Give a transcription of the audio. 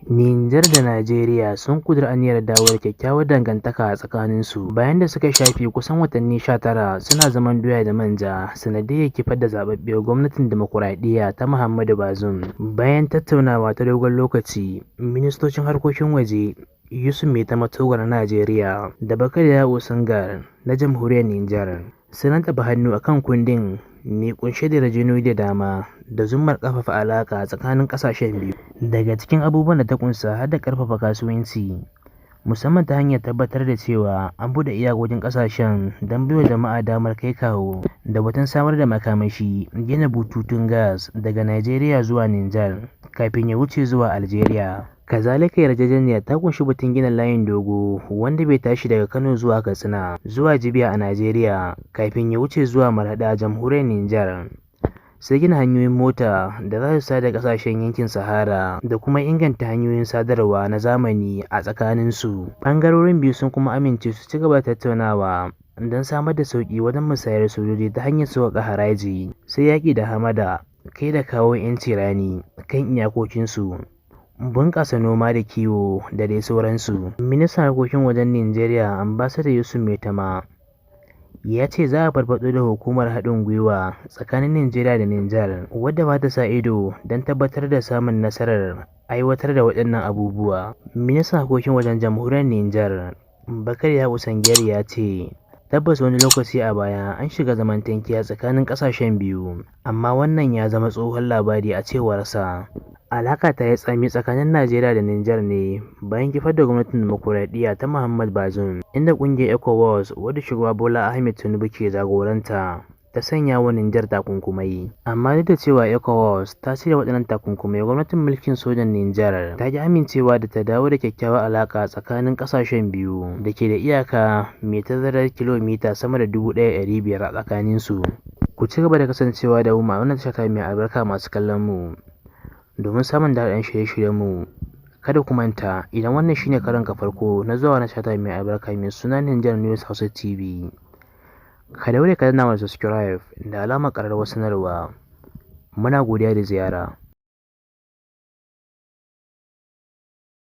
Nijar da Najeriya sun ƙudiri aniyar dawo da kyakkyawar dangantaka a tsakaninsu bayan da suka shafe kusan watanni 19 suna zaman doya da manja sanadiyyar kifar da zaɓaɓɓiyar gwamnatin dimokuraɗiyya ta Muhammadu Bazoum. Bayan tattaunawa ta dogon lokaci, ministocin harkokin waje Yusuf Maitama Togo na Najeriya da Bakari Ya'u Sangar na Jamhuriyar Nijar sun rattaba hannu akan kundin mai kunshe da yarjejeniyoyi da dama da zummar ƙarfafa alaƙa tsakanin ƙasashen biyu. Daga cikin abubuwan da ta ƙunsa har da ƙarfafa kasuwanci, musamman ta hanyar tabbatar da cewa an buɗe iyakokin ƙasashen don baiwa jama'a damar kai kawo, da batun samar da makamashi, gina bututun gas daga Najeriya zuwa Nijar kafin ya wuce zuwa Algeria. Kazalika yarjejeniyar ta kunshi batun gina layin dogo wanda bai tashi daga Kano zuwa Katsina zuwa Jibiya a Najeriya kafin ya wuce zuwa Maraɗi a Jamhuriyar Nijar. Sai gina hanyoyin mota da za su sada ƙasashen yankin Sahara da kuma inganta hanyoyin sadarwa na zamani a tsakaninsu. Ɓangarorin biyu sun kuma amince su ci gaba da tattaunawa don samar da sauƙi wajen musayar sojoji ta hanyar sauƙaƙa haraji, sai yaƙi da hamada, kai da kawo 'yanci rani kan iyakokinsu, bunƙasa noma da kiwo da dai sauransu. Ministan harkokin wajen Nijeriya Ambassador Yusuf Maitama ya ce za a farfaɗo da hukumar haɗin gwiwa tsakanin Nijeriya da Nijar wadda ba ta sa ido don tabbatar da samun nasarar aiwatar da waɗannan abubuwa. Ministan harkokin wajen Jamhuriyar Nijar Bakari Ya'u Sangar ya ce tabbas wani lokaci a baya an shiga zaman tankiya tsakanin ƙasashen biyu, amma wannan ya zama tsohon labari a cewarsa. Alaƙa ta yi tsami tsakanin Najeriya da Nijar ne bayan kifar da gwamnatin dimokuraɗiyya ta Muhammad Bazoum, inda ƙungiyar ECOWAS wadda shugaba Bola Ahmed Tinubu ke jagoranta ta sanya wa Nijar takunkumai. Amma duk da cewa ECOWAS ta cire waɗannan takunkumai, gwamnatin mulkin sojan Nijar ta ƙi amincewa da ta dawo da kyakkyawar alaƙa tsakanin ƙasashen biyu da ke da iyaka mai tazarar kilomita sama da 1,500 a tsakaninsu. Ku ci gaba da kasancewa da mu a wannan tasha mai albarka masu kallon mu domin samun daɗin shirye-shiryenmu. Kada ku manta, idan wannan shine karonka farko na zuwa wannan tasha mai albarka mai suna Niger News Hausa TV, ka daure ka danna mana subscribe da alamar ƙararrawar sanarwa. Muna godiya da ziyara.